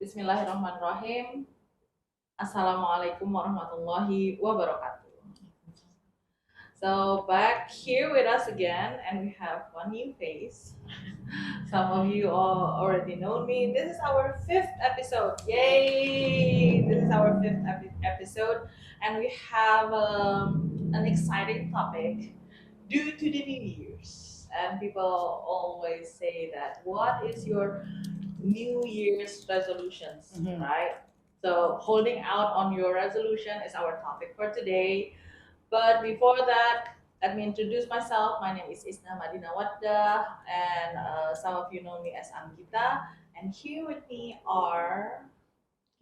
Bismillahirrahmanirrahim. Assalamualaikum warahmatullahi wabarakatuh. So back here with us again, and we have one new face. Some of you all already know me. This is our fifth episode. Yay! This is our fifth episode, and we have an exciting topic due to the New Year's. And people always say that, what is your New Year's resolutions, right? So holding out on your resolution is our topic for today. But before that, let me introduce myself. My name is Isna Madina Wadda, and some of you know me as Anggita. And here with me are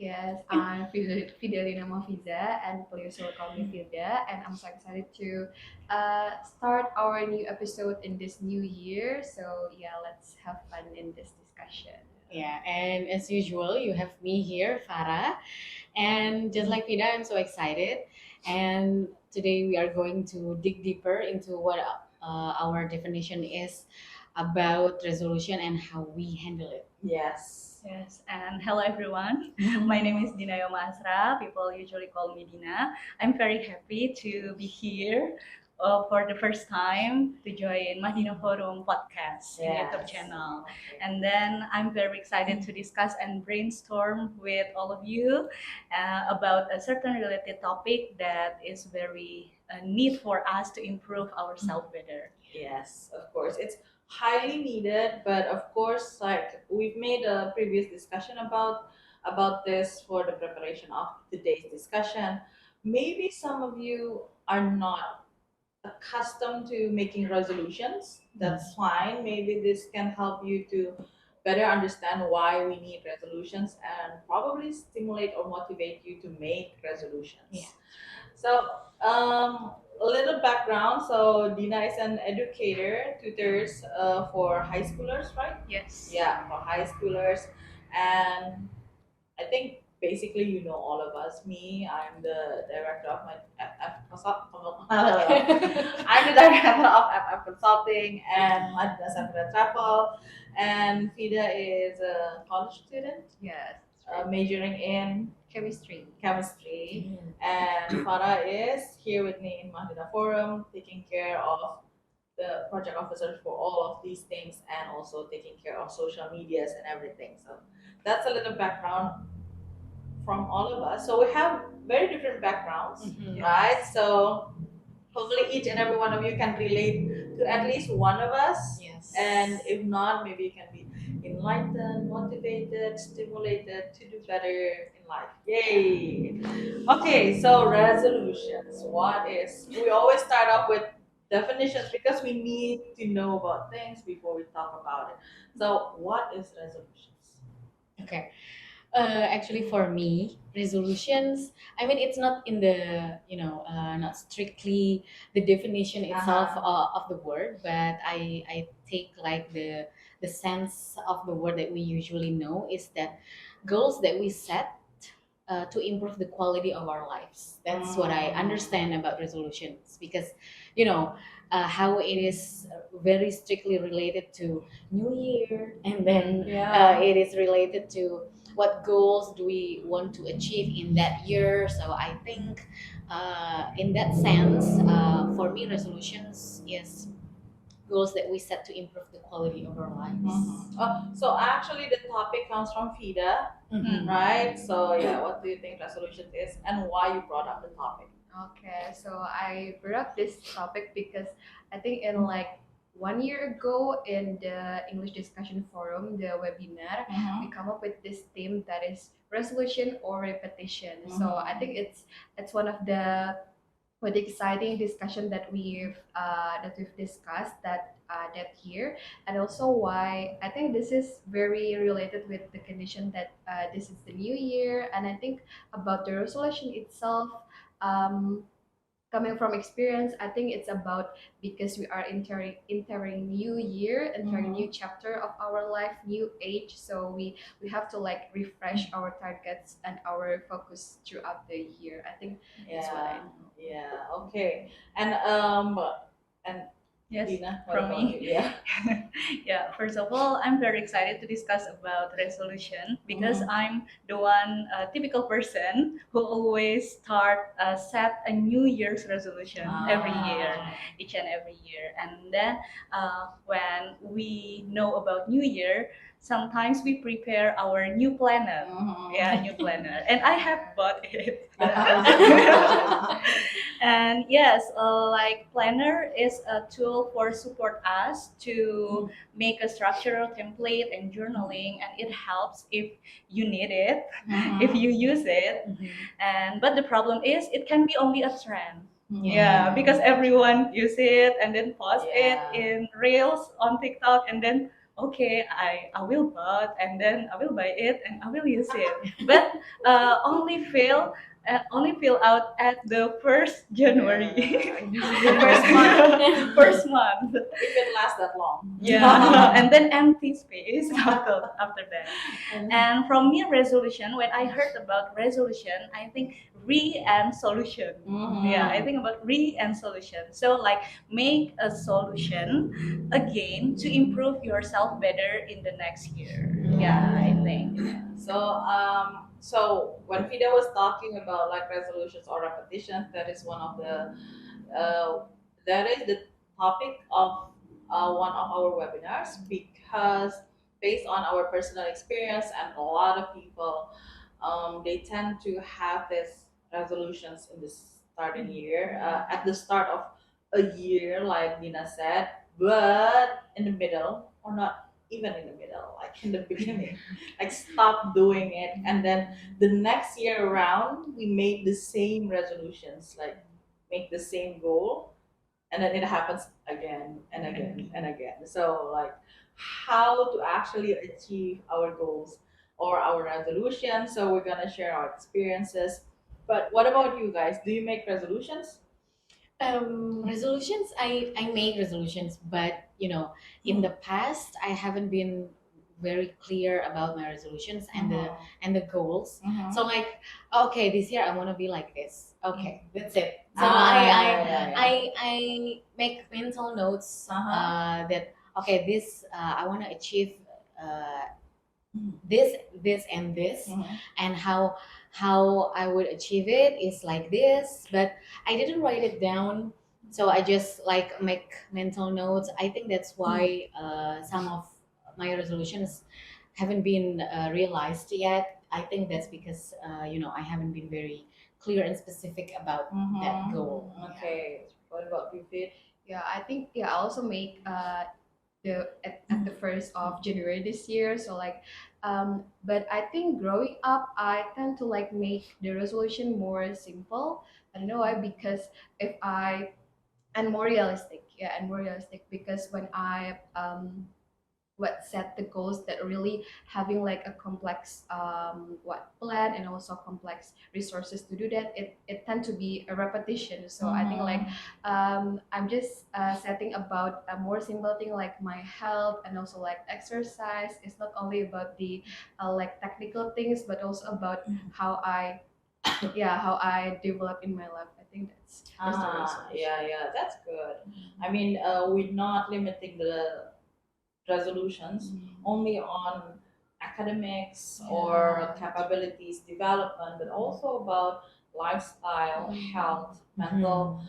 Yes, I'm Fidelina Mafiza, and please welcome me Filda. And I'm so excited to start our new episode in this new year. So yeah, let's have fun in this discussion. Yeah, and as usual, you have me here, Farah. And just like Vida, I'm so excited. And today we are going to dig deeper into what our definition is about resolution and how we handle it. yes. Yes, and hello everyone. My name is Dina Yoma Asra. People usually call me Dina. I'm very happy to be here for the first time to join Madina Forum podcast YouTube channel. And then I'm very excited to discuss and brainstorm with all of you about a certain related topic that is very need for us to improve ourselves better. Yes, of course. It's highly needed, but of course, like we've made a previous discussion about this for the preparation of today's discussion. Maybe some of you are not accustomed to making resolutions. That's fine. Maybe this can help you to better understand why we need resolutions and probably stimulate or motivate you to make resolutions. Yeah. So, a little background. So, Dina is an educator, tutors for high schoolers, right? Yes. Yeah, for high schoolers. And I think basically you know all of us. Me, I'm the director of my I'm the director of FF Consulting and Madina Safira Travel. And Fida is a college student Yes, majoring in chemistry. chemistry. And Farah is here with me in Madina Forum, taking care of the project officers for all of these things and also taking care of social medias and everything. So that's a little background from all of us. So we have very different backgrounds, right? So hopefully each and every one of you can relate to at least one of us. Yes. And if not, maybe you can be enlightened, motivated, stimulated to do better in life. Yay! Okay, so resolutions. What is? We always start off with definitions because we need to know about things before we talk about it. So, what is resolutions? Okay. Actually, for me, resolutions, I mean, it's not in the, not strictly the definition itself of the word, but I take like the sense of the word that we usually know is that goals that we set to improve the quality of our lives. That's what I understand about resolutions because, how it is very strictly related to New Year, and then it is related to what goals do we want to achieve in that year. So I think, in that sense, for me, resolutions is goals that we set to improve the quality of our lives. So actually, the topic comes from FIDA, right? So yeah, what do you think resolutions is, and why you brought up the topic? Okay, so I brought up this topic because I think in like 1 year ago in the English discussion forum, the webinar, we come up with this theme that is resolution or repetition. So I think it's one of the with the exciting discussion that we've discussed that year, and also why I think this is very related with the condition that this is the new year, and I think about the resolution itself. Um, Coming from experience, I think it's about because we are entering new year, entering new chapter of our life, new age. So we have to like refresh our targets and our focus throughout the year. I think that's what I know. Yeah. Okay. And Yes, Dina, what from about me. you? Yeah. Yeah, first of all, I'm very excited to discuss about resolution because Mhm. I'm the one typical person who always set a New Year's resolution every year, Ah. each and every year. And then when we know about New Year, sometimes we prepare our new planner. Mhm. Yeah, new planner, and I have bought it. Mhm. And yes, like planner is a tool for support us to make a structural template and journaling, and it helps if you need it, if you use it. And but the problem is it can be only a trend. Yeah, because everyone use it and then post it Yeah. in reels on TikTok, and then okay, I will buy and then I will buy it and I will use it, but only only fill out at the first January. The first month. First month. If it lasts that long. Yeah, and then empty space after that. And And from me, resolution, when I heard about resolution, I think re and solution. Mhm. Yeah, I think about re and solution. So, like, make a solution again to improve yourself better in the next year. Yeah, I think. So when Fida was talking about like resolutions or repetitions, that is one of the that is the topic of one of our webinars, because based on our personal experience and a lot of people, they tend to have this resolutions in the starting year, at the start of a year, like Dina said, but in the middle, or not even in the middle, like in the beginning, like stop doing it, and then the next year around we make the same resolutions, like make the same goal, and then it happens again and again and again. So like how to actually achieve our goals or our resolutions. So we're gonna share our experiences. But what about you guys? Do you make resolutions? Resolutions, I make resolutions, but in the past, I haven't been very clear about my resolutions and the goals. Mhm. So like, okay, this year I want to be like this. Okay, that's it. So Yeah. I make mental notes that okay, this I want to achieve uh, this and this, Mhm. and how I would achieve it is like this, but I didn't write it down. So I just like make mental notes. I think that's why some of my resolutions haven't been realized yet. I think that's because I haven't been very clear and specific about that Mhm. goal. Okay. What about you, Fit? Yeah, I think I also make at the first of January this year. So like, but I think growing up, I tend to like make the resolution more simple. I don't know why, because if I and more realistic, yeah, and more realistic, because when I what set the goals that really having like a complex what plan and also complex resources to do that, it tend to be a repetition. So I think like I'm just setting about a more simple thing like my health and also like exercise. It's not only about the like technical things, but also about how I how I develop in my life. I think that's the resolution. Yeah, that's good. I mean, we're not limiting the resolutions only on academics or capabilities development, but also about lifestyle, health, mental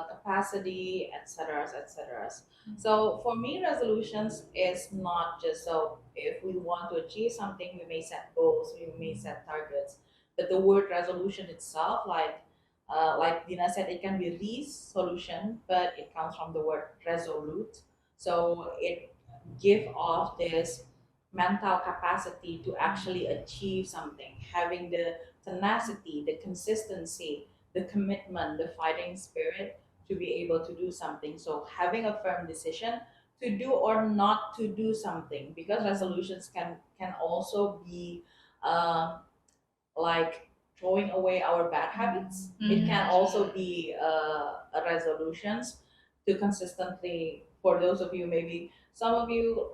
capacity, etc., etc. So for me, resolutions is not just so if we want to achieve something, we may set goals, we may set targets, but the word resolution itself, like Dina said, it can be resolution, but it comes from the word resolute. So it give off this mental capacity to actually achieve something, having the tenacity, the consistency, the commitment, the fighting spirit to be able to do something. So having a firm decision to do or not to do something, because resolutions can also be like throwing away our bad habits. It can also be a resolutions to consistently, for those of you, maybe some of you,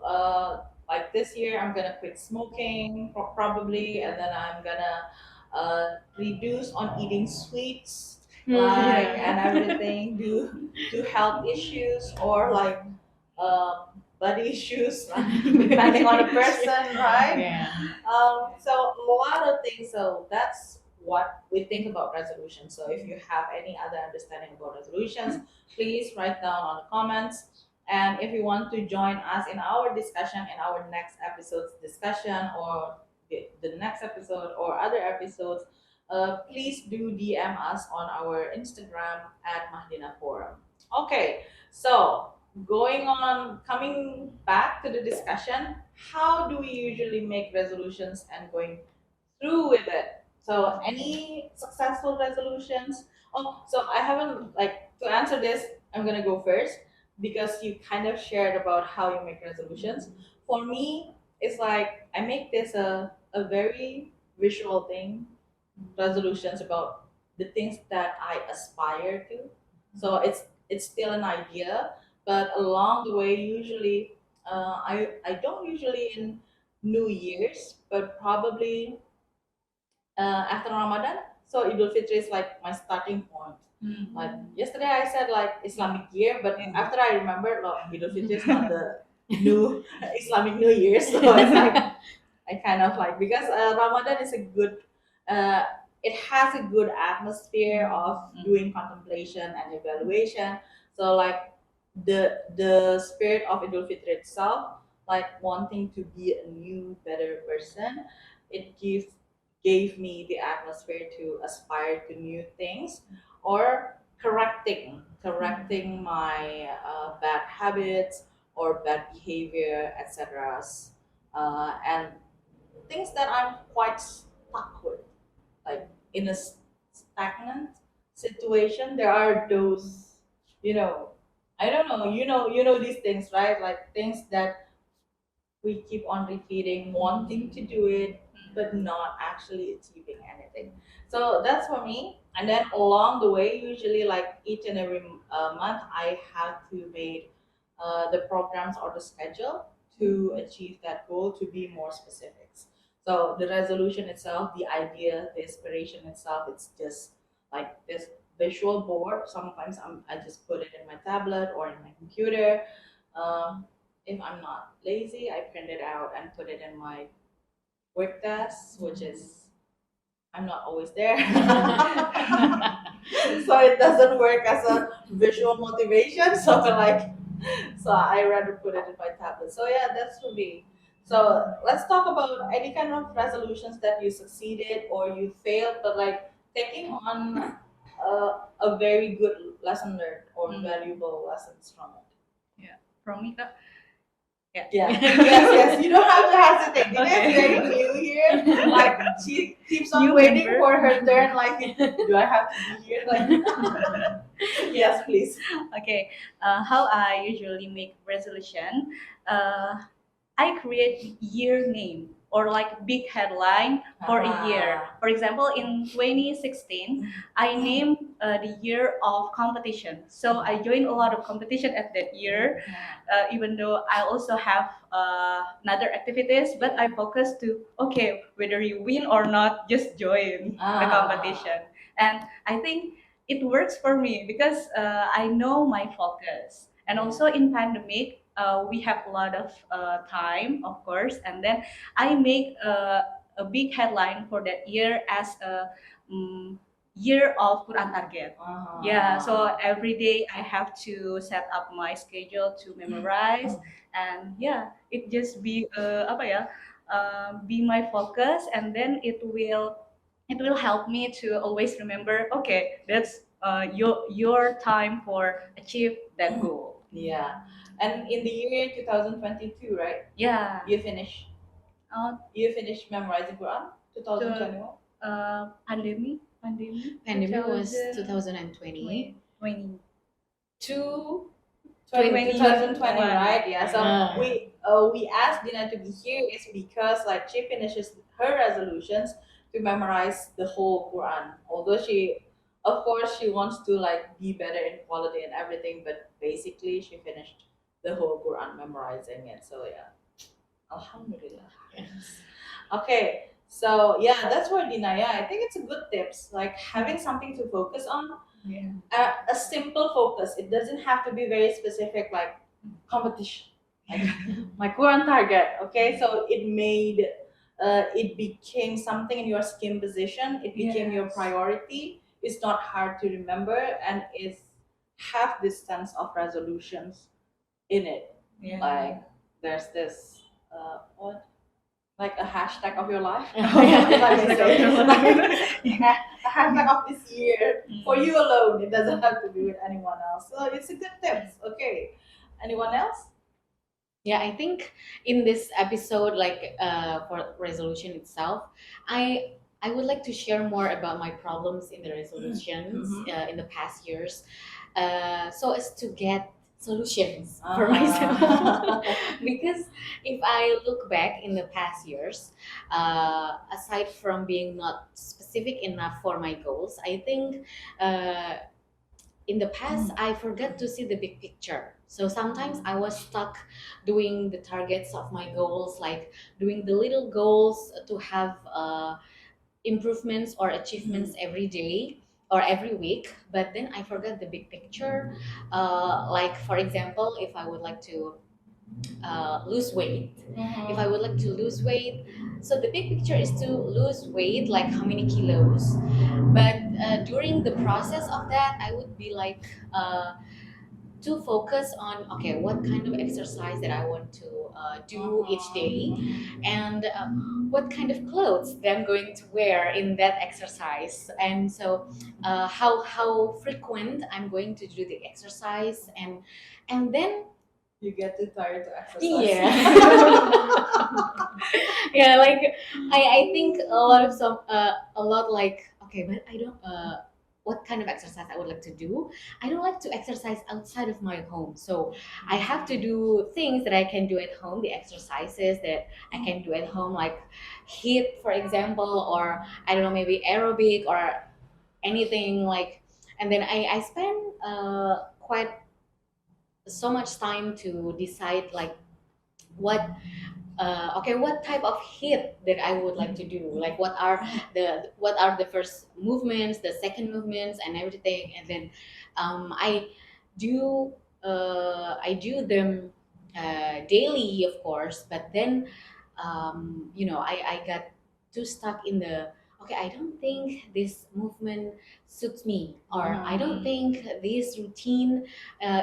like this year I'm gonna quit smoking probably, and then I'm gonna reduce on eating sweets, like Yeah. and everything, do health issues or like body issues, depending on the person, right? Yeah. So a lot of things. So that's what we think about resolutions. So if you have any other understanding about resolutions, please write down on the comments. And if you want to join us in our discussion in our next episode's discussion or the next episode or other episodes, please do DM us on our Instagram at Mahdina Forum. Okay, so coming back to the discussion, how do we usually make resolutions and going through with it? So, any successful resolutions? Oh, so I haven't like to answer this. I'm gonna go first because you kind of shared about how you make resolutions. For me, it's like I make this a very visual thing, resolutions about the things that I aspire to. So it's still an idea, but along the way, usually I don't usually in New Year's, but probably after Ramadan. So Idul Fitri is like my starting point. Like yesterday, I said like Islamic year, but after I remembered, no, Idul Fitri is not the new Islamic New Year. So it's like I kind of like because Ramadan is a good, uh, it has a good atmosphere of doing contemplation and evaluation. So like the spirit of Idul Fitri itself, like wanting to be a new, better person, it gave me the atmosphere to aspire to new things or correcting my bad habits or bad behavior, etc. And things that I'm quite stuck with, like in a stagnant situation. There are those, you know, I don't know, you know these things, right? Like things that we keep on repeating, wanting to do it, but not actually achieving anything. So that's for me. And then along the way, usually like each and every month, I have to make the programs or the schedule to achieve that goal to be more specifics. So the resolution itself, the idea, the inspiration itself, it's just like this visual board. Sometimes I just put it in my tablet or in my computer. Um, if I'm not lazy, I print it out and put it in my work desk, which is I'm not always there. So it doesn't work as a visual motivation. So like so I rather put it in my tablet. So yeah, that's for me. So let's talk about any kind of resolutions that you succeeded or you failed, but like taking on a very good lesson learned or valuable lessons from it. From me, Kak. Yeah. Yeah. Yes. You don't have to hesitate. Dina Okay. is very new here. Like she keeps on New waiting member. for her turn. Like, do I have to be here? Like, yes, please. Okay, how I usually make resolution, I create year name or like big headline for a year. For example, in 2016, I named the year of competition. So I joined a lot of competition at that year, even though I also have another activities, but I focus to, okay, whether you win or not, just join the competition. And I think it works for me because I know my focus. And also in pandemic, we have a lot of time, of course, and then I make a big headline for that year as a year of Quran target. Yeah, so every day I have to set up my schedule to memorize, and yeah, it just be apa ya, be my focus, and then it will help me to always remember. Okay, that's your time for achieve that goal. Yeah. And in the year 2022, right? Yeah. You finish. Uh, You finished memorizing Quran. 2021. pandemic. Pandemic was 2020. 2020 to 20. 2020, right? Yeah. So Ah. we asked Dina to be here is because like she finishes her resolutions to memorize the whole Quran. Although she, of course, she wants to like be better in quality and everything, but basically she finished the whole Quran memorizing it. So yeah, Alhamdulillah. Yes. Okay, so yeah, that's for Dina. Yeah, I think it's a good tips. Like having something to focus on. Yeah. A simple focus. It doesn't have to be very specific, like competition, like my current target. Okay, so it became something in your skin position. It became your Yes. priority. It's not hard to remember, and it's have this sense of resolutions in it. Yeah. Like there's this what like a hashtag of your life. Hashtag of your life. Yeah, a hashtag of this year for Mm. you alone. It doesn't have to be with anyone else. So it's a good tips. Okay. Anyone else? Yeah, I think in this episode, like for resolution itself, I would like to share more about my problems in the resolutions Mhm. in the past years, so as to get solutions for myself. Because if I look back in the past years, aside from being not specific enough for my goals, I think in the past I forgot to see the big picture. So sometimes I was stuck doing the targets of my goals, like doing the little goals to have improvements or achievements every day or every week. But then I forgot the big picture. Like for example, if I would like to lose weight, if I would like to lose weight, so the big picture is to lose weight, like how many kilos. But during the process of that, I would be like to focus on, okay, what kind of exercise that I want to do each day, and what kind of clothes that I'm going to wear in that exercise, and so how frequent I'm going to do the exercise, and then You get too tired to exercise. yeah. Yeah, like I think a lot like, okay, but I don't what kind of exercise I would like to do. I don't like to exercise outside of my home, so I have to do things that I can do at home, the exercises that I can do at home, like HIIT, for example, or I don't know, maybe aerobic or anything like. And then I spend quite so much time to decide like what okay, what type of hit that I would like to do, like what are the first movements, the second movements, and everything. And then I do I do them daily, of course, but then I got too stuck in the, okay, I don't think this movement suits me, or I don't think this routine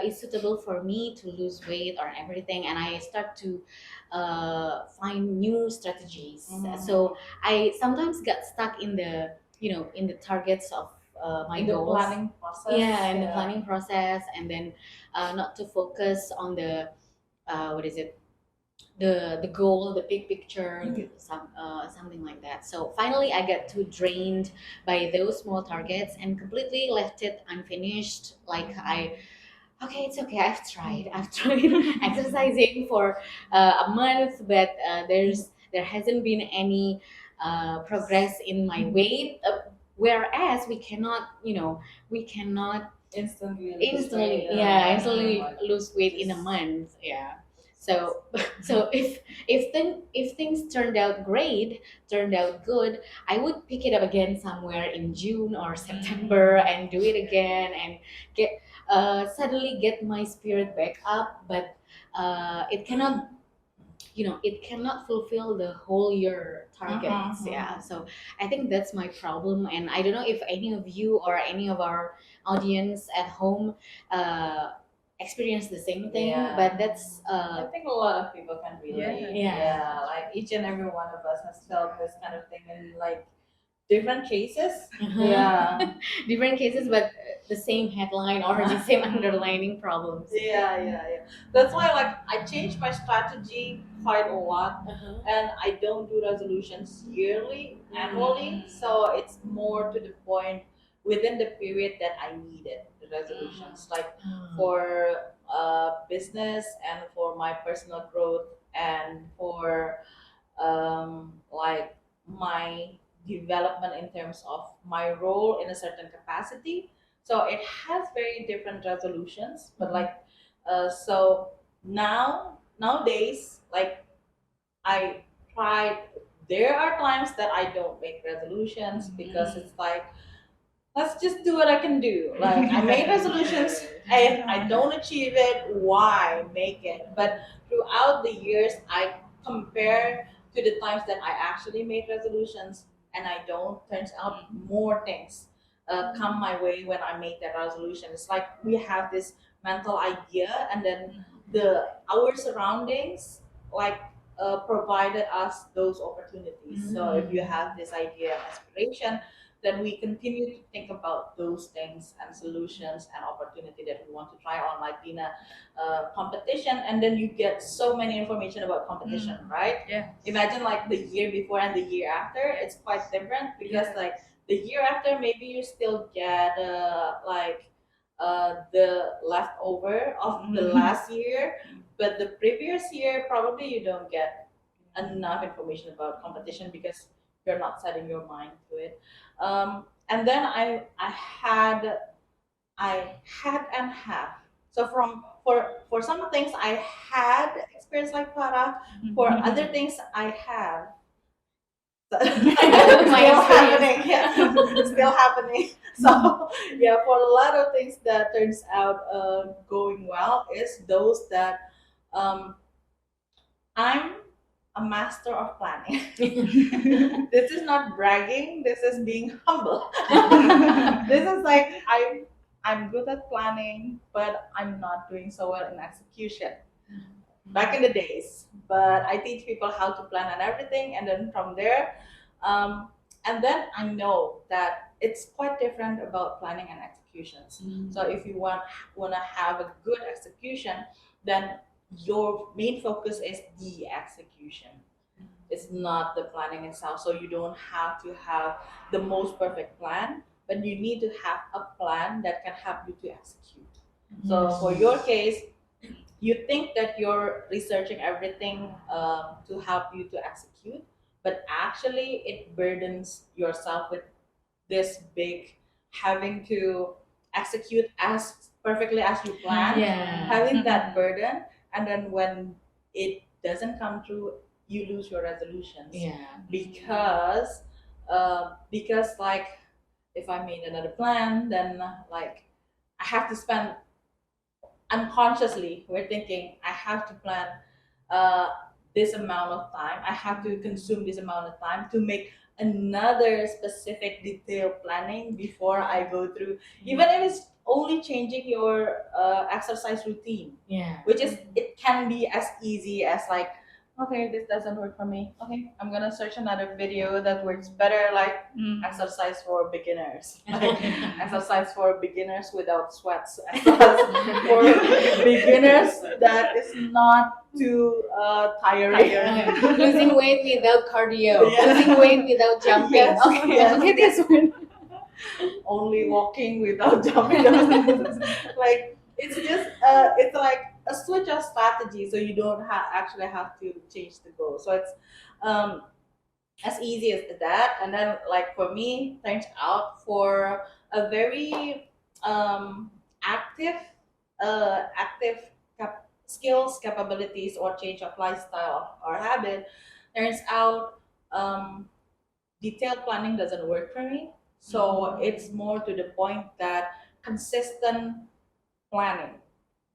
is suitable for me to lose weight or everything, and I start to find new strategies. So I sometimes got stuck in the, in the targets of my In the goals. planning process. Yeah, in the planning process, and then not to focus on the what is it, the goal, the big picture, something like that. So finally, I got too drained by those small targets and completely left it unfinished. Like okay, it's okay. I've tried exercising for a month, but there hasn't been any progress in my weight. Whereas we cannot instantly, yeah, instantly lose weight in a month. Yeah. So so if things turned out good, I would pick it up again somewhere in June or September and do it again and get suddenly get my spirit back up. But it cannot fulfill the whole year targets. Yeah, so I think that's my problem, and I don't know if any of you or any of our audience at home uh, experience the same thing. Yeah. But that's I think a lot of people can relate. Yeah. Like each and every one of us has felt this kind of thing in like different cases. uh-huh, Yeah. different cases, but the same headline or the same underlining problems. Yeah. That's why like I changed my strategy quite a lot, Uh-huh. and I don't do resolutions yearly, annually. So it's more to the point within the period that I needed the resolutions, like for business and for my personal growth and for like my development in terms of my role in a certain capacity. So it has very different resolutions, but like so nowadays, like I tried. There are times that I don't make resolutions because it's like let's just do what I can do. Like I made resolutions and I don't achieve it, why make it? But throughout the years, I compare to the times that I actually made resolutions and I don't. Turns out more things come my way when I make that resolution. It's like we have this mental idea, and then the our surroundings like provided us those opportunities. So if you have this idea and aspiration, then we continue to think about those things and solutions and opportunity that we want to try on, like Dina, competition, and then you get so many information about competition, right? Yeah. Imagine like the year before and the year after, it's quite different because like the year after maybe you still get the leftover of the last year, but the previous year probably you don't get enough information about competition because you're not setting your mind to it. And then I had and have. So for some things I had experience like Para. For other things I have. Still happening. Yeah, still happening. So yeah, for a lot of things that turns out going well is those that I'm a master of planning. This is not bragging. This is being humble. This is like I'm good at planning, but I'm not doing so well in execution. Back in the days, but I teach people how to plan and everything, and then from there, um, and then I know that it's quite different about planning and executions. So if you want to have a good execution, then your main focus is the execution. It's not the planning itself. So you don't have to have the most perfect plan, but you need to have a plan that can help you to execute. So for your case, you think that you're researching everything to help you to execute, but actually it burdens yourself with this big having to execute as perfectly as you plan, Yeah. having that burden, and then when it doesn't come true, you lose your resolutions Yeah. because like if I made another plan, then like I have to spend unconsciously we're thinking I have to plan uh, this amount of time. I have to consume this amount of time to make another specific detailed planning before I go through, even if it's only changing your exercise routine, Yeah. which is it can be as easy as like, okay, this doesn't work for me. Okay, I'm gonna search another video that works better, like exercise for beginners. Like exercise for beginners without sweats. Exercise for beginners that is not too tiring. Losing weight without cardio. Yeah. Losing weight without jumping. Yes, Okay, yes. okay, this one. Only walking without jumping. Like it's like a switch of strategy, so you don't actually have to change the goal. So it's um, as easy as that. And then like for me, turns out for a very active skills, capabilities, or change of lifestyle or habit, turns out detailed planning doesn't work for me. So it's more to the point that consistent planning.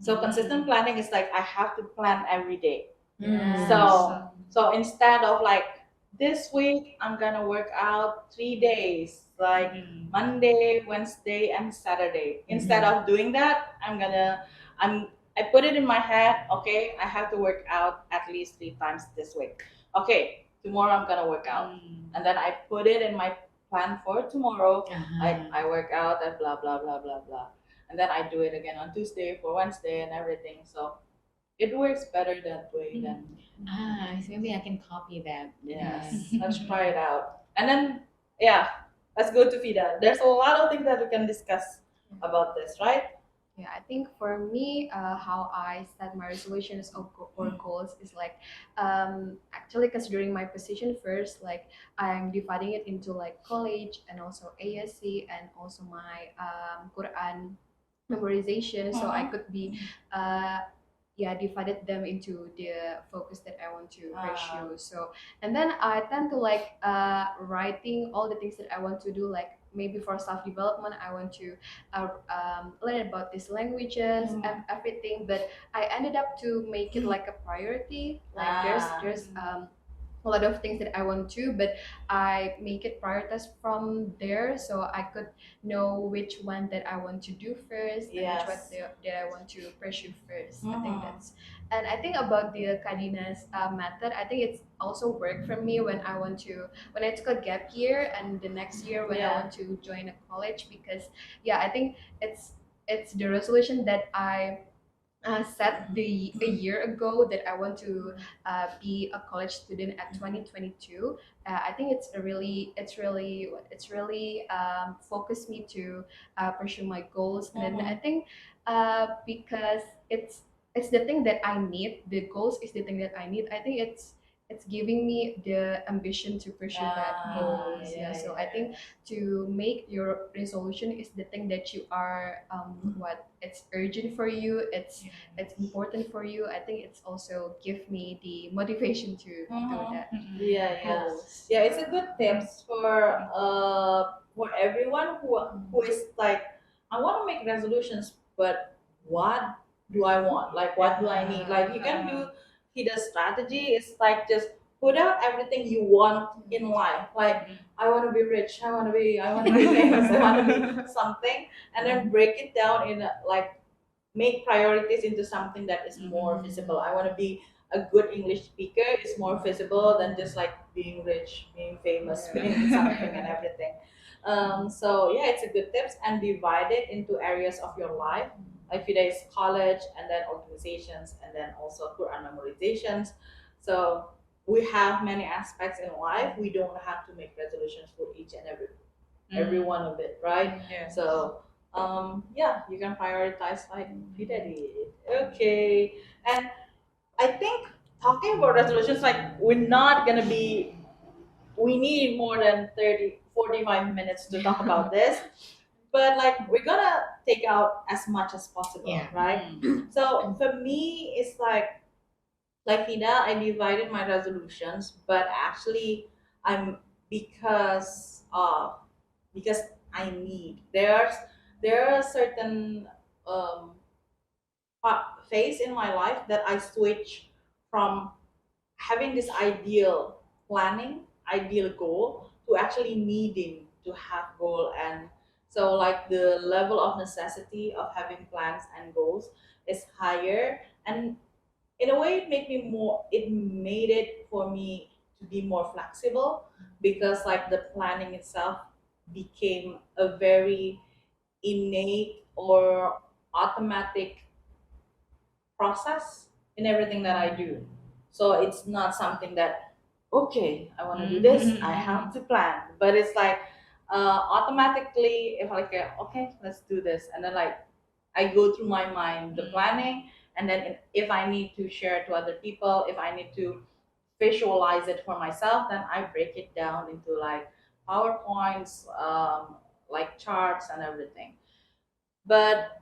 So consistent planning is like I have to plan every day. Mm. So instead of like this week I'm gonna work out 3 days, like Monday, Wednesday, and Saturday. Instead of doing that, I put it in my head, okay, I have to work out at least 3 times this week. Okay, tomorrow I'm gonna work out. And then I put it in my plan for tomorrow. I work out and blah blah blah blah blah. And then I do it again on Tuesday for Wednesday and everything. So it works better that way than So maybe I can copy that. yes. Let's try it out. And then yeah, let's go to Fida. There's a lot of things that we can discuss about this, right? Yeah, I think for me, how I set my resolutions or goals is like, actually considering my position first, like I'm dividing it into like college and also ASC and also my Quran memorization. So I could be, yeah, divided them into the focus that I want to pursue. So and then I tend to like writing all the things that I want to do like maybe for self development, I want to learn about these languages and everything. But I ended up to make it like a priority. Like Ah. there's a lot of things that I want to, but I make it prioritized from there, so I could know which one that I want to do first and which one Yes. that I want to pursue first. I think Mhm. that's, and I think about the Kadina's method, I think it's also worked for me when I took a gap year and the next year when I Yeah. want to join a college, because yeah, I think it's the resolution that I set a year ago, that I want to be a college student at 2022. I think it's really focused me to pursue my goals, and then I think because it's the thing that I need. The goals is the thing that I need. I think it's giving me the ambition to pursue that Ah, goals. Yeah, yeah, so I yeah. think to make your resolution is the thing that you are what it's urgent for you, it's important for you. I think it's also give me the motivation to do that Yeah, yeah. goals. Yeah, it's a good tips for everyone who is like, I want to make resolutions, but what do I want? Like, what do I need? Like, you can do the strategy. It's like just put out everything you want in life. Like, I want to be rich. I want to be famous. I want to be something, and then break it down in like make priorities into something that is more visible. I want to be a good English speaker. It's more visible than just like being rich, being famous, being something and everything. So yeah, it's a good tips and divide it into areas of your life. Like Fida is college and then organizations and then also Quran memorizations. So we have many aspects in life. We don't have to make resolutions for each and every one of it, right? Yeah. So yeah, you can prioritize like Vida did. Okay. And I think talking about resolutions, like we're not gonna be we need more than 30, 45 minutes to talk about this. But like we're gonna take out as much as possible, Yeah. right? So for me it's like Vida, I divided my resolutions, but actually I'm because because I need. There are certain um, phase in my life that I switch from having this ideal planning, ideal goal to actually needing to have goal, and so like the level of necessity of having plans and goals is higher, and in a way it made it for me to be more flexible because like the planning itself became a very innate or automatic process in everything that I do. So it's not something that, okay, I want to do this, I have to plan. But it's like automatically, if like, okay, let's do this. And then like, I go through my mind the planning. And then if I need to share it to other people, if I need to visualize it for myself, then I break it down into like PowerPoints, like charts and everything. But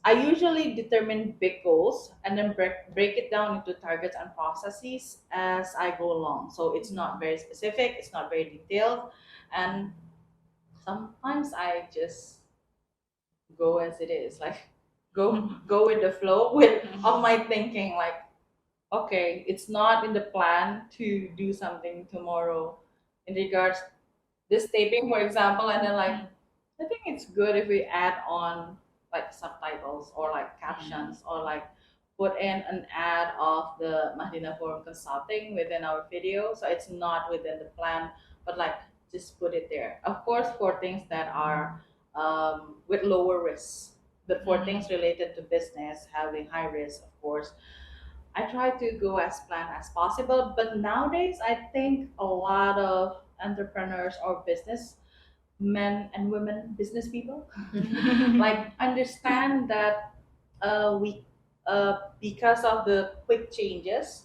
I usually determine big goals and then break it down into targets and processes as I go along. So it's not very specific, it's not very detailed, and sometimes I just go as it is, like go with the flow with of my thinking. Like okay, it's not in the plan to do something tomorrow in regards this taping, for example, and then like I think it's good if we add on like subtitles or like captions or like put in an ad of the Mahdina Forum Consulting within our video. So it's not within the plan, but like just put it there. Of course, for things that are with lower risks, but for things related to business, having high risk, of course, I try to go as planned as possible. But nowadays, I think a lot of entrepreneurs or business men and women business people like understand that we because of the quick changes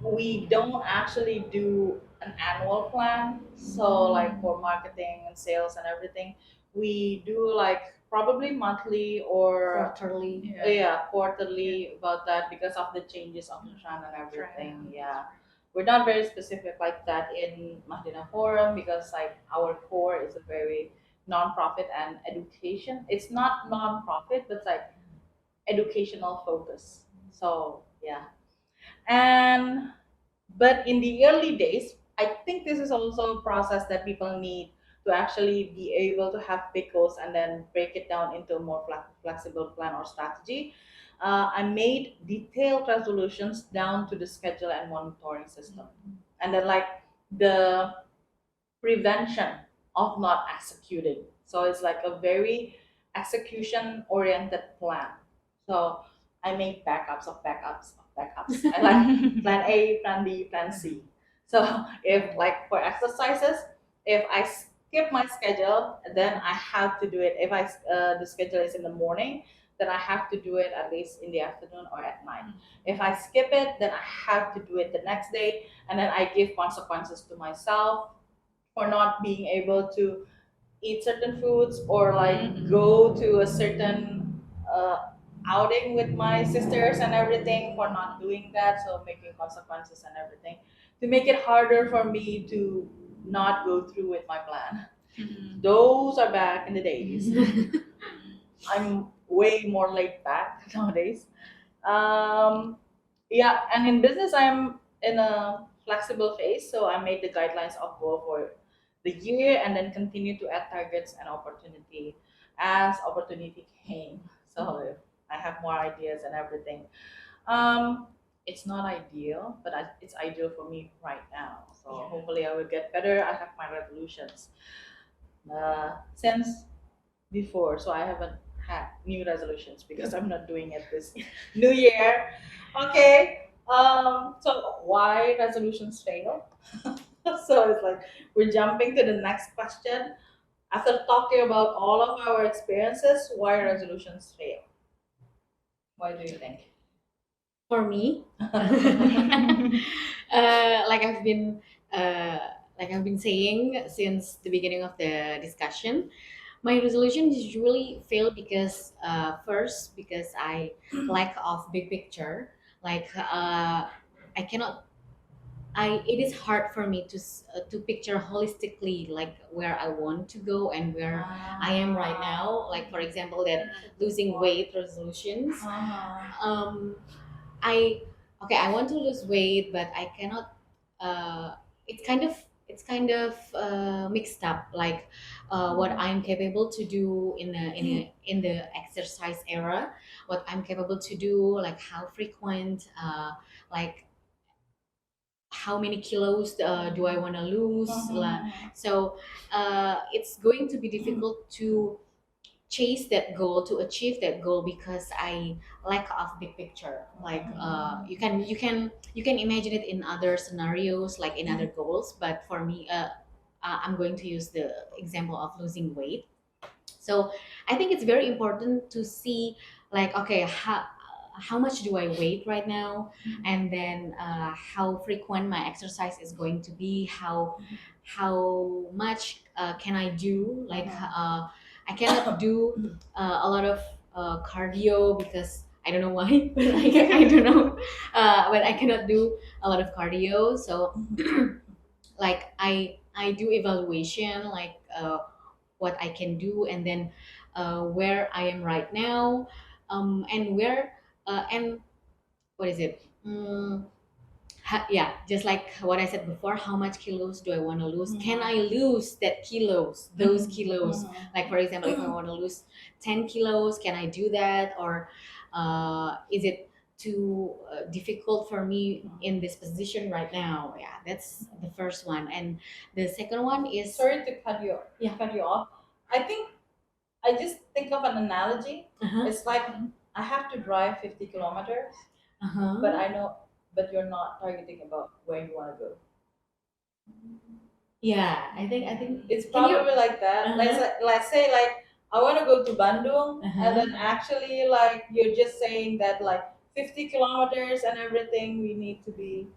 we don't actually do an annual plan. So like for marketing and sales and everything we do like probably monthly or Quarterly. yeah quarterly about that because of the changes of the trend and everything. Yeah, we're not very specific like that in Mahdina Forum because like our core is a very nonprofit and education. It's not nonprofit, but it's like educational focus. So yeah, and but in the early days, I think this is also a process that people need to actually be able to have big goals and then break it down into a more flexible plan or strategy. I made detailed resolutions down to the schedule and monitoring system, and then like the prevention of not executing. So it's like a very execution oriented plan. So I make backups of backups of backups. I like plan A, plan B, plan C. So if like for exercises, if I skip my schedule, then I have to do it. If the schedule is in the morning, then I have to do it at least in the afternoon or at night. If I skip it, then I have to do it the next day, and then I give consequences to myself for not being able to eat certain foods or like go to a certain outing with my sisters and everything for not doing that, so making consequences and everything to make it harder for me to not go through with my plan. Those are back in the days. I'm way more laid back nowadays. Yeah, and in business, I'm in a flexible phase, so I made the guidelines of goal for the year and then continue to add targets and opportunity as opportunity came. So if I have more ideas and everything. Um, it's not ideal, but it's ideal for me right now. So hopefully, I will get better. I have my resolutions since before, so I haven't had new resolutions because I'm not doing it this new year. Okay. So why resolutions fail? So it's like we're jumping to the next question. After talking about all of our experiences, why resolutions fail? What do you think? For me, like uh, I've been saying since the beginning of the discussion, my resolutions usually fail because first because I lack of big picture. Like I cannot. It is hard for me to picture holistically like where I want to go and where I am right now. Like for example, that losing weight resolutions. Um, I okay, I want to lose weight, but I cannot. Uh, it's kind of mixed up. Like what I'm capable to do in the exercise era, what I'm capable to do, like how frequent, like how many kilos do I want to lose. So it's going to be difficult to chase that goal to achieve that goal because I lack of big picture. Like you can imagine it in other scenarios, like in other goals, but for me I'm going to use the example of losing weight. So I think it's very important to see, like, okay, how much do I weigh right now, and then how frequent my exercise is going to be, how much can I do, like I cannot do a lot of cardio because I don't know why, but I don't know, but I cannot do a lot of cardio. So like I do evaluation, like what I can do, and then where I am right now, and where and what is it? Yeah, just like what I said before, how much kilos do I want to lose? Can I lose those kilos? Like for example, if I want to lose 10 kilos, can I do that? Or is it too difficult for me in this position right now? Yeah, that's the first one. And the second one is Sorry to cut you off. I think I just think of an analogy. uh-huh, It's like I have to drive 50 kilometers, uh-huh. but I know, but you're not targeting about where you want to go. Yeah, I think It's can you probably like that. Let's say like I want to go to Bandung, and then actually like you're just saying that like 50 kilometers and everything we need to be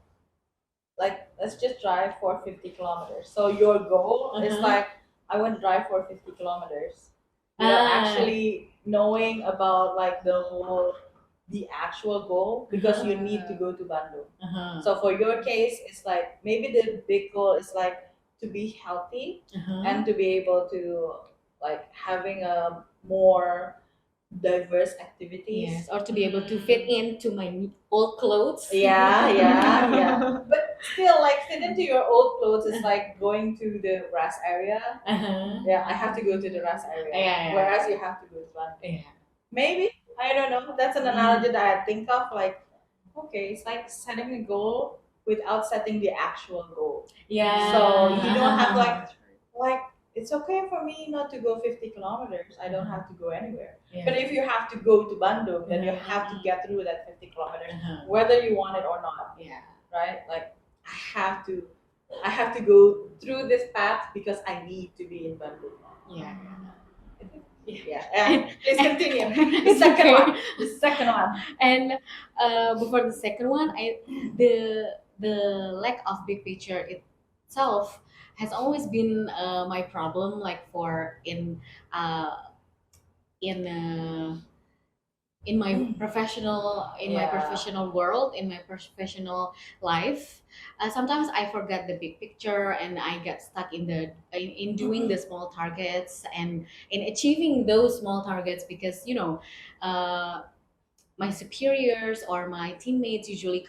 like let's just drive for 50 kilometers. So your goal is like I want to drive for 50 kilometers. You're actually knowing about like the actual goal because you need to go to Bandung. So for your case, it's like maybe the big goal is like to be healthy and to be able to like having a more diverse activities. Yes, or to be able to fit into my old clothes. Yeah. But still, like fit into your old clothes is like going to the grass area. Uh-huh. Yeah, I have to go to the grass area. Yeah. Whereas you have to go to one. Yeah. Maybe I don't know. That's an analogy that I think of. Like, okay, it's like setting a goal without setting the actual goal. Yeah. So you don't have like it's okay for me not to go 50 kilometers. I don't have to go anywhere. Yeah. But if you have to go to Bandung, then you have to get through that 50 kilometers, Uh-huh. whether you want it or not, Yeah. right? Like I have to go through this path because I need to be in Bandung. Yeah. Yeah. And please continue. The It's second okay. one. The second one. And before the second one, the lack of big picture itself has always been my problem. Like for in in my professional my Yeah. professional world, in my professional life, sometimes I forget the big picture and I get stuck in doing the small targets and in achieving those small targets because my superiors or my teammates usually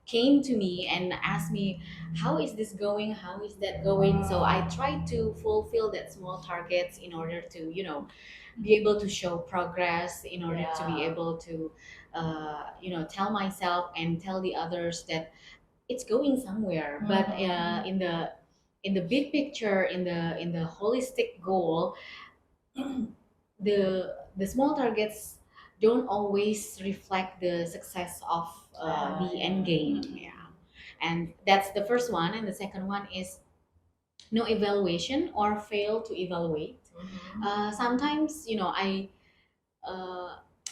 came to me and asked me, how is this going, how is that going? So I try to fulfill that small targets in order to be able to show progress, in order to be Yeah. able to tell myself and tell the others that it's going somewhere. But in the big picture, in the holistic goal, the small targets don't always reflect the success of the end game. Yeah, and that's the first one. And the second one is no evaluation or fail to evaluate. Sometimes uh,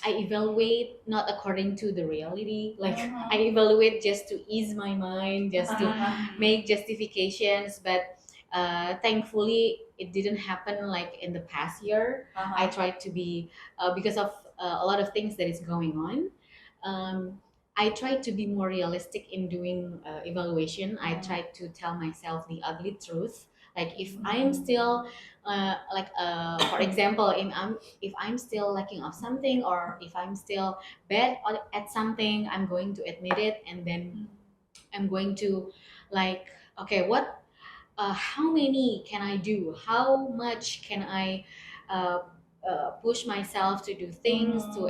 I evaluate not according to the reality. Like I evaluate just to ease my mind, just to make justifications. But thankfully, it didn't happen like in the past year. I tried to be because of a lot of things that is going on. I tried to be more realistic in doing evaluation. I tried to tell myself the ugly truth. Like if I am still, for example, if I'm still lacking of something, or if I'm still bad at something, I'm going to admit it, and then I'm going to like, okay, how many can I do? How much can I uh, push myself to do things to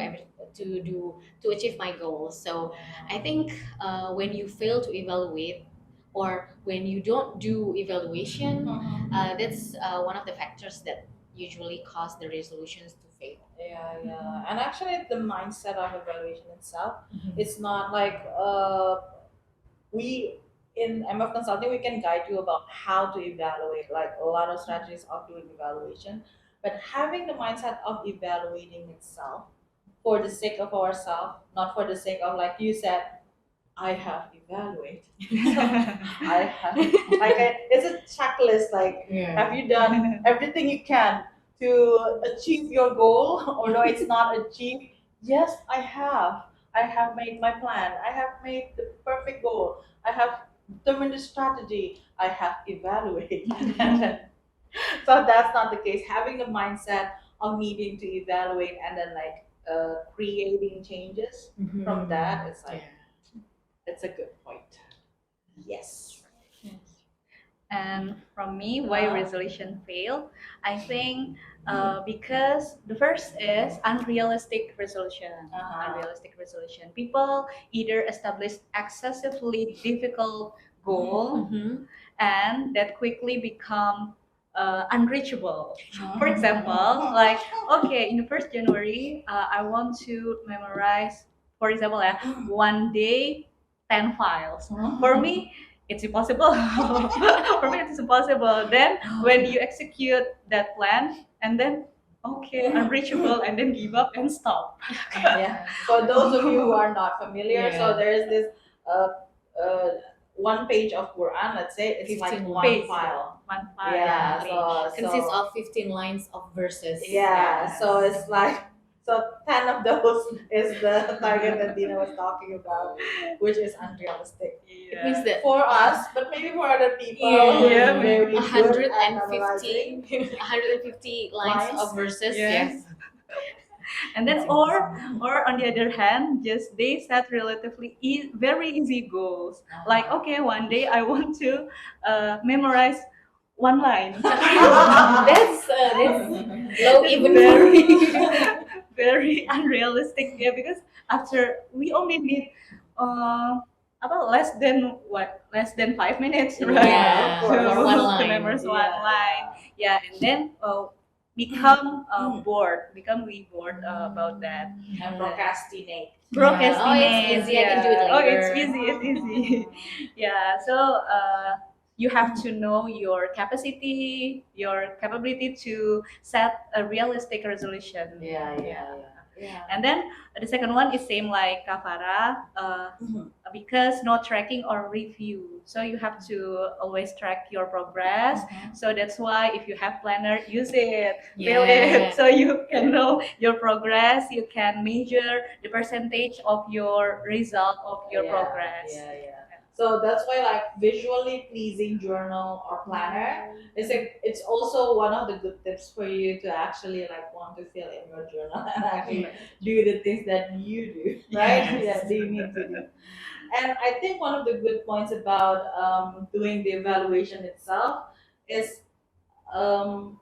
achieve my goals? So I think when you fail to evaluate or when you don't do evaluation, that's one of the factors that usually cause the resolutions to fail. Yeah. And actually, the mindset of evaluation itself, Mhm. it's not like we in MF Consulting, we can guide you about how to evaluate, like a lot of strategies of doing evaluation. But having the mindset of evaluating itself for the sake of ourselves, not for the sake of, like you said, I have evaluated. I have, like, it's a checklist, like, Yeah. have you done everything you can to achieve your goal? Or no, it's not achieved? Yes, I have. I have made my plan. I have made the perfect goal. I have determined the strategy. I have evaluated. So that's not the case. Having the mindset of needing to evaluate and then like creating changes from that, it's like it's a good point. Yes. And from me, why resolution fail? I think because the first is unrealistic resolution. Unrealistic resolution. People either establish excessively difficult goal Mhm. and that quickly become unreachable. For example, like okay, in the first January, I want to memorize, for example, one day 10 files. For me, it's impossible. For me, it's impossible. Then when you execute that plan, and then okay, unreachable, and then give up and stop. Yeah. For those of you who are not familiar, Yeah. so there is this one page of Quran. Let's say it's like 15 one Page. file. One file. Yeah. exactly. Consists of 15 lines of verses. Yeah. So it's like 10 of those is the target that Dina was talking about, which is unrealistic. It means that for us, but maybe for other people, Yeah. very good at 150 memorizing 150 lines lines. of verses. Yes. Yes. And then, or on the other hand, just they set relatively very easy goals. Like, okay, one day I want to memorize one line. That's low even for Very, me. very unrealistic. Yeah, because after we only need about less than 5 minutes, right? Yeah, for to, one to line. memorize one Yeah. line. Yeah, and then become bored, become really bored about that. And procrastinate. Procrastinate. Oh, it's easy, I can do it Oh, it's later. easy. It's easy. Yeah. So you have to know your capacity, your capability to set a realistic resolution. Yeah. And then the second one is same like Kavara, Mhm. because no tracking or review. So you have to always track your progress. So that's why if you have planner, use it, fill Yeah. it, so you can know your progress. You can measure the percentage of your result of your progress. Yeah. So that's why like visually pleasing journal or planner it's also one of the good tips for you to actually like want to fill in your journal and actually do the things that you do, right? Yes. That you need to do. And I think one of the good points about doing the evaluation itself is um,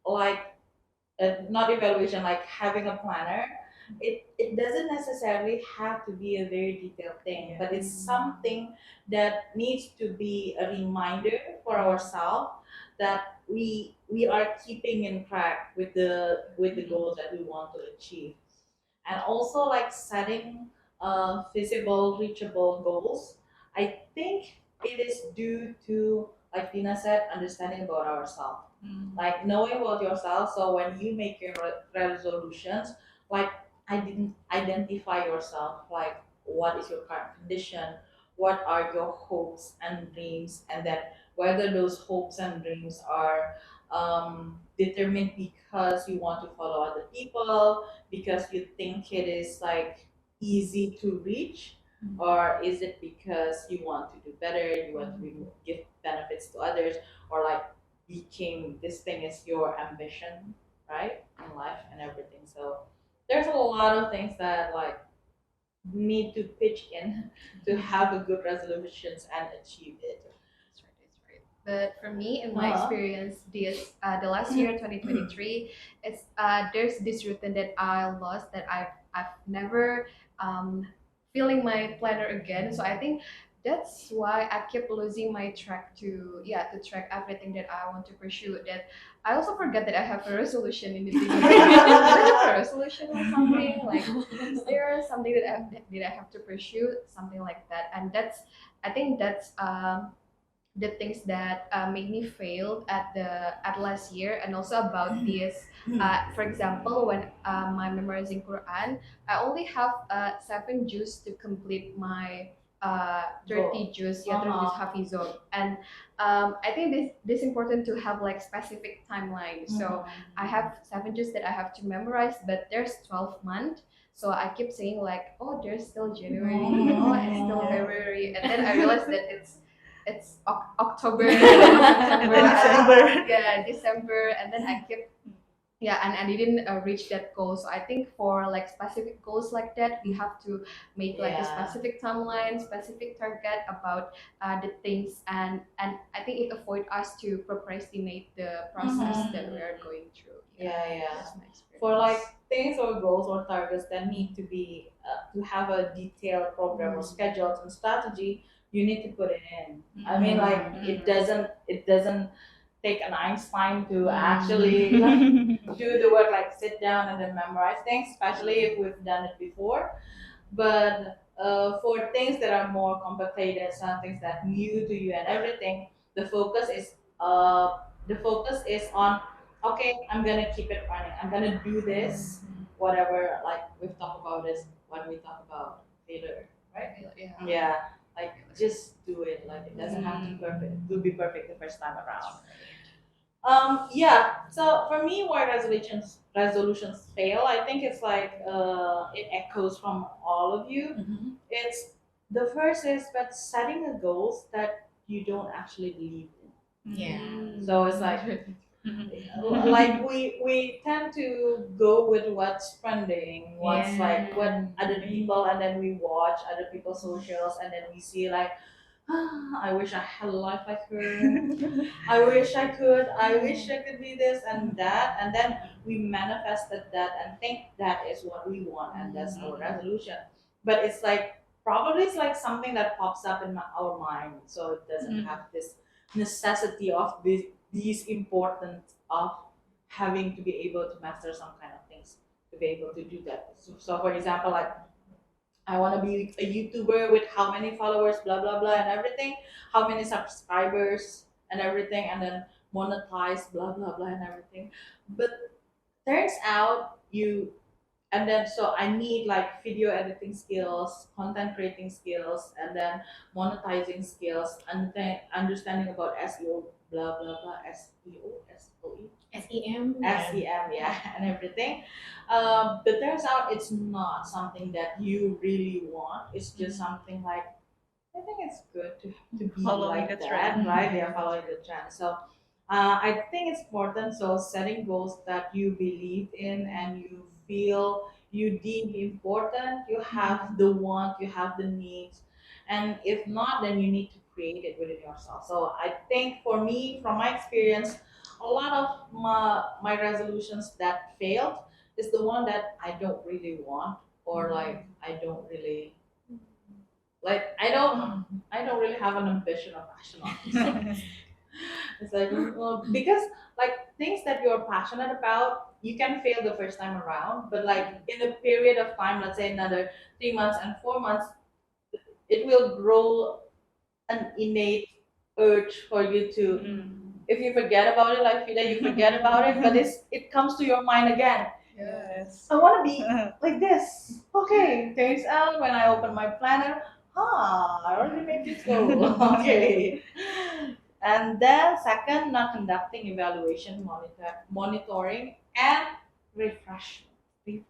like not evaluation, like having a planner. It doesn't necessarily have to be a very detailed thing, but it's something that needs to be a reminder for ourselves that we are keeping in track with the goals that we want to achieve, and also like setting feasible, reachable goals. I think it is due to, like Dina said, understanding about ourselves, like knowing about yourself. So when you make your resolutions, like I didn't identify yourself, like what is your current condition, what are your hopes and dreams, and then whether those hopes and dreams are determined because you want to follow other people, because you think it is like easy to reach, or is it because you want to do better, you want to give benefits to others, or like became this thing is your ambition, right, in life and everything. So there's a lot of things that like need to pitch in to have a good resolutions and achieve it. That's right, that's right. But for me, in my experience, the last year, 2023, it's there's this routine that I lost that I've never feeling my planner again. So I think that's why I keep losing my track to track everything that I want to pursue. That I also forget that I have a resolution in the beginning. Do I have a resolution or something like? Is there something that I have to pursue, something like that? And that's I think that's the things that made me fail at last year, and also about this. For example, when my memorizing Quran, I only have 7 juz to complete my 30 juz, 30 juz hafizot, and I think this important to have like specific timeline. So I have 7 juz that I have to memorize, but there's 12 months. So I keep saying like, oh, there's still January, oh, it's still February, and then I realized that it's October, and then December. yeah, December, and then I kept and I didn't reach that goal. So I think for like specific goals like that, we have to make like a specific timeline, specific target about the things, and I think it avoid us to procrastinate the process that we are going through. That's my experience. For like things or goals or targets that need to be to have a detailed program or schedule and strategy, you need to put it in. I mean, like it doesn't take an Einstein to actually do the work, like sit down and then memorize things, especially if we've done it before. But for things that are more complicated, some things that new to you and everything, the focus is on, okay, I'm gonna keep it running. I'm gonna do this, whatever. Like we've talked about this when we talk about failure, right? Yeah, like just do it. Like it doesn't have to be perfect the first time around. Yeah. So for me, why resolutions fail, I think it's like it echoes from all of you. It's The first is but setting a goals that you don't actually believe in. Yeah. So it's like we tend to go with what's trending, what's like what other people, and then we watch other people's socials, and then we see like, I wish I had a life like her. I wish I could. I wish I could be this and that, and then we manifested that and think that is what we want, and that's our resolution. But it's like probably it's like something that pops up in our mind, so it doesn't have this necessity of these importance of having to be able to master some kind of things to be able to do that. So for example, like I want to be a YouTuber with how many followers, blah blah blah, and everything, how many subscribers and everything, and then monetize, blah blah blah, and everything. But turns out you and then so I need like video editing skills, content creating skills, and then monetizing skills, and then understanding about SEO, blah blah blah, SEO, SOE, SEM. SEM, yeah, and everything. But turns out it's not something that you really want. It's just something like I think it's good to be Following like the that, trend. right? Yeah, following the trend. So I think it's important. So setting goals that you believe in and you feel you deem important. You have the want, you have the needs, and if not, then you need to create it within yourself. So I think for me, from my experience, a lot of my resolutions that failed is the one that I don't really want or like I don't really like I don't really have an ambition or passion on it. It's like well, because like things that you're passionate about, you can fail the first time around, but like in a period of time, let's say another 3 months and 4 months, it will grow an innate urge for you to. If you forget about it, like Fida, you forget about it, but it comes to your mind again. Yes. I want to be like this. Okay, turns out when I open my planner, I already made this goal. Okay. And then second, not conducting evaluation, monitoring, and refreshment.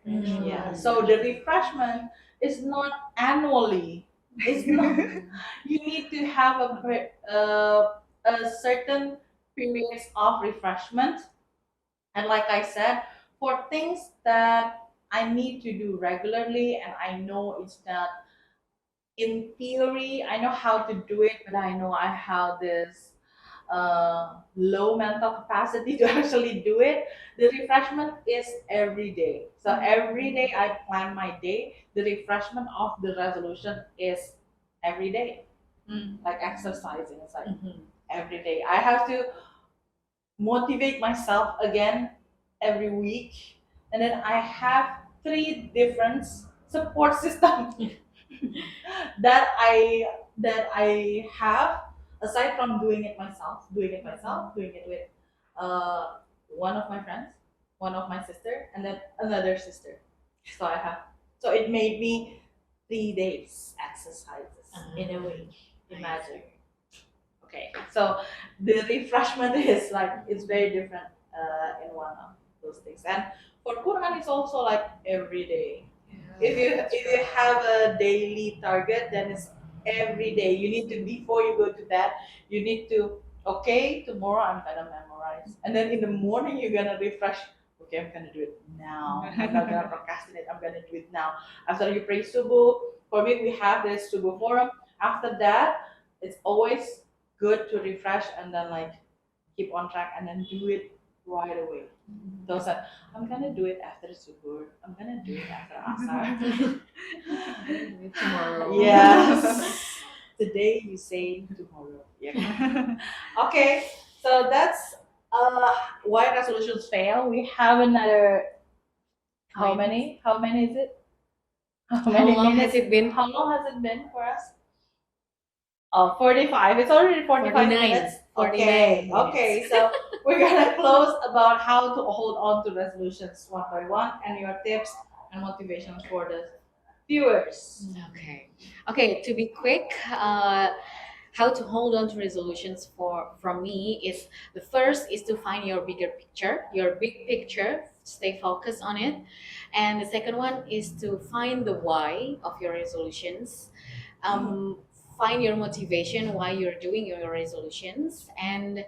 Yeah. So the refreshment is not annually. It's not. You need to have a certain periods of refreshment, and like I said, for things that I need to do regularly, and I know it's not in theory, I know how to do it, but I know I have this low mental capacity to actually do it. The refreshment is every day. So every day I plan my day. The refreshment of the resolution is every day, like exercising. It's like every day. I have to motivate myself again every week, and then I have three different support systems that I have aside from doing it with one of my friends, one of my sister, and then another sister. So I have so it made me 3 days exercises in a week. Imagine. Okay, so the refreshment is like it's very different in one of those things. And for Quran, it's also like every day. If you have a daily target, then it's every day. You need to before you go to bed, you need to okay tomorrow I'm gonna memorize, and then in the morning you're gonna refresh. Okay, I'm gonna do it now. I'm not gonna procrastinate. I'm gonna do it now. After you pray subuh, for me we have this subuh forum. After that, it's always good to refresh and then like keep on track and then do it right away. Those are I'm gonna do it after subuh. I'm gonna do it after asar. Tomorrow. Yes. Today you say tomorrow. Yeah. Okay. So that's why resolutions fail. We have another. How many? How many is it? How How many long minutes? has it been? How long has it been for us? Oh, 45. It's already 45 49. minutes. 49 Okay. minutes. Okay. So we're gonna close about how to hold on to resolutions one by one and your tips and motivations for the viewers. Okay. Okay, to be quick, how to hold on to resolutions from me is the first is to find your bigger picture, your big picture, stay focused on it. And the second one is to find the why of your resolutions. find your motivation why you're doing your resolutions, and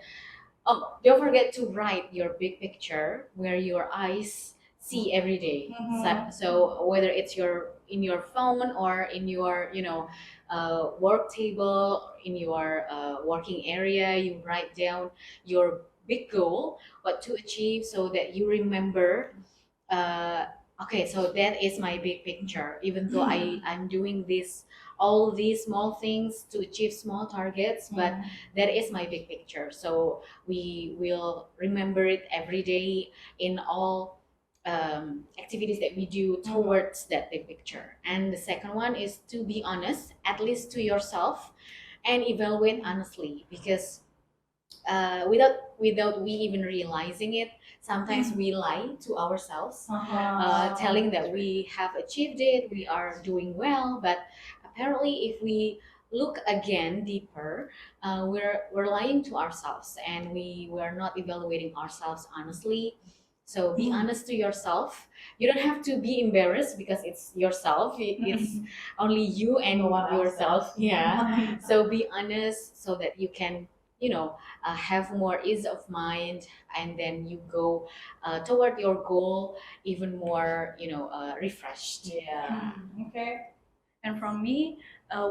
don't forget to write your big picture where your eyes see every day. So whether it's your in your phone or in your work table, in your working area, you write down your big goal, what to achieve, so that you remember. uh, okay, so that is my big picture, even though I'm doing this all these small things to achieve small targets, but that is my big picture. So we will remember it every day in all activities that we do towards that big picture. And the second one is to be honest, at least to yourself, and evaluate honestly, because without we even realizing it, sometimes we lie to ourselves, telling that we have achieved it, we are doing well, but apparently, if we look again deeper, we're lying to ourselves, and we're not evaluating ourselves honestly. So be honest to yourself. You don't have to be embarrassed because it's yourself. It's only you and No one else yourself. does. Yeah. So be honest so that you can, have more ease of mind, and then you go toward your goal even more, refreshed. Yeah. Okay. And from me,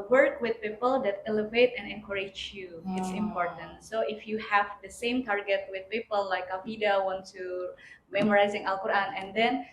work with people that elevate and encourage you. It's important. So if you have the same target with people like Avida want to memorizing Al Quran, and then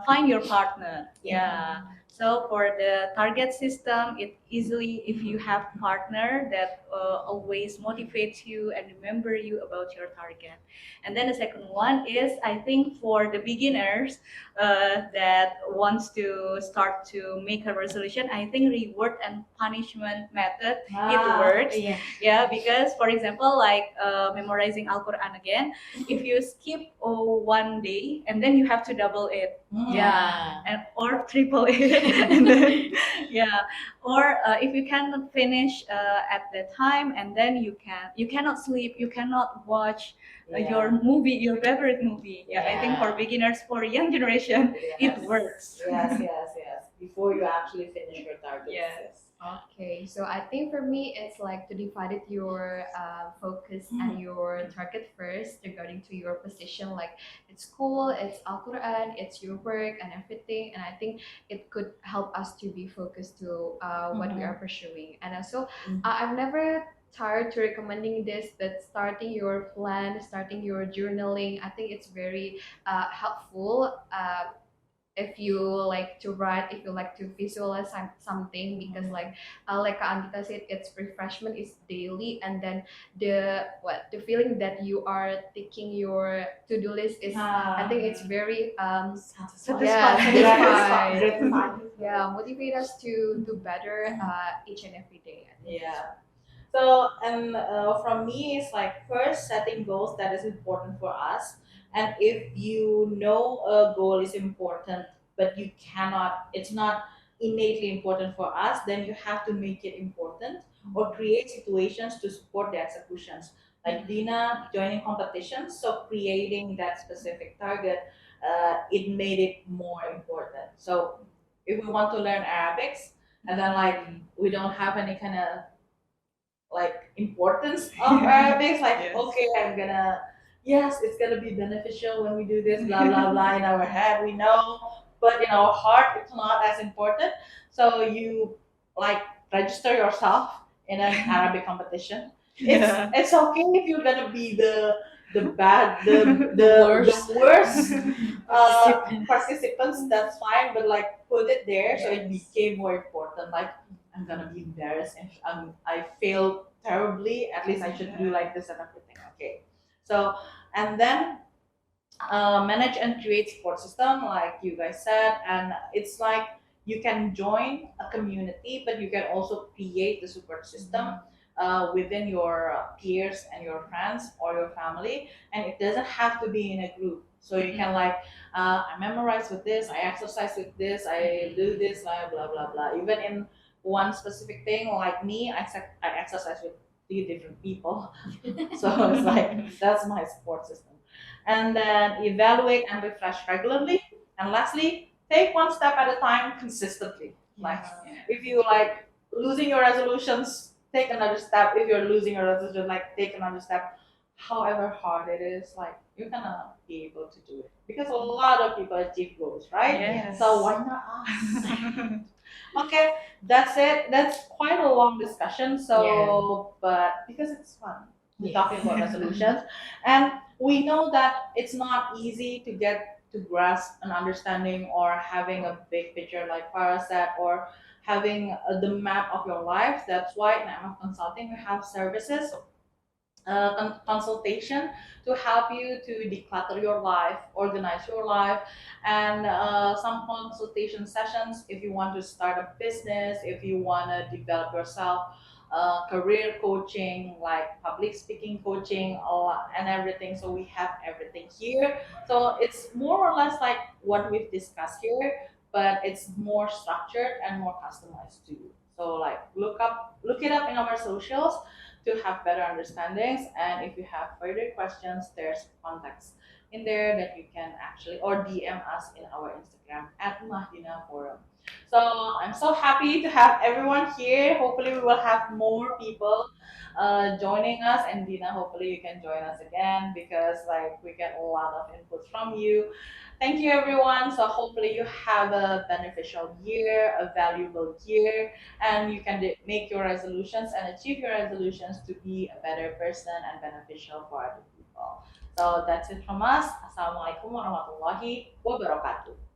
find your partner. Yeah. So for the target system, it easily if you have partner that always motivates you and remember you about your target. And then the second one is I think for the beginners that wants to start to make a resolution, I think reward and punishment method it works. Yeah. Yeah, because for example, like memorizing Al Quran again, if you skip one day and then you have to double it, Yeah. and or triple it, and then, yeah, or if you cannot finish at the time, and then you cannot sleep, you cannot watch your movie, your favorite movie. Yeah, I think for Yeah. beginners, for young generation, it works. Yes. Before you actually finish your targets. Yes. Okay, so I think for me it's like to divide it your focus and your target first regarding to your position. Like it's school, it's Al Quran, it's your work and everything. And I think it could help us to be focused to what we are pursuing. And also, I've never tired to recommending this, but starting your plan, starting your journaling, I think it's very helpful. If you like to write, if you like to visualize something, because like Kak Andita said, it's refreshment is daily, and then the feeling that you are taking your to-do list is I think it's very Satisfying. yeah, Satisfying. satisfying. Yeah, motivate us to do better each and every day, I think. Yeah. So, and from me, it's like first setting goals that is important for us. And if you know a goal is important, but you cannot, it's not innately important for us, then you have to make it important or create situations to support the executions. Like Dina joining competitions, so creating that specific target, it made it more important. So, if we want to learn Arabics, and then like we don't have any kind of like importance of Arabics. Like, Yes. okay, yes, it's gonna be beneficial when we do this, blah blah blah. In our head, we know, but in our heart, it's not as important. So you like register yourself in an Arabic competition. Yeah. It's okay if you're gonna be the bad Worst. the worst participants. That's fine, but like put it there so it became more important. Like I'm gonna be embarrassed and I failed terribly. At least I should do like this and everything. Okay. So and then manage and create support system like you guys said, and it's like you can join a community, but you can also create the support system within your peers and your friends or your family, and it doesn't have to be in a group. So you can like I memorize with this, I exercise with this, I do this, blah blah blah. Even in one specific thing, like me, I exercise with 3 different people. So it's like that's my support system. And then evaluate and refresh regularly. And lastly, take one step at a time consistently. Like if you like losing your resolutions, take another step. If you're losing your resolution, like take another step. However hard it is, like you're gonna be able to do it because a lot of people achieve goals, right? Yes. So why not us? Okay, that's it. That's quite a long discussion. So, but because it's fun, we're Yes. talking about resolutions, and we know that it's not easy to get to grasp an understanding or having a big picture like Farah said, or having the map of your life. That's why in MF Consulting we have services, consultation to help you to declutter your life, organize your life, and some consultation sessions if you want to start a business, if you want to develop yourself, career coaching, like public speaking coaching, and everything. So we have everything here. So it's more or less like what we've discussed here, but it's more structured and more customized to you. So like look it up in our socials to have better understandings. And if you have further questions, there's contacts in there that you can actually or DM us in our Instagram at Mahdina Forum. So I'm so happy to have everyone here. Hopefully, we will have more people joining us. And Dina, hopefully, you can join us again because like we get a lot of input from you. Thank you, everyone. So hopefully, you have a beneficial year, a valuable year, and you can make your resolutions and achieve your resolutions to be a better person and beneficial for other people. So that's it from us. Assalamualaikum warahmatullahi wabarakatuh.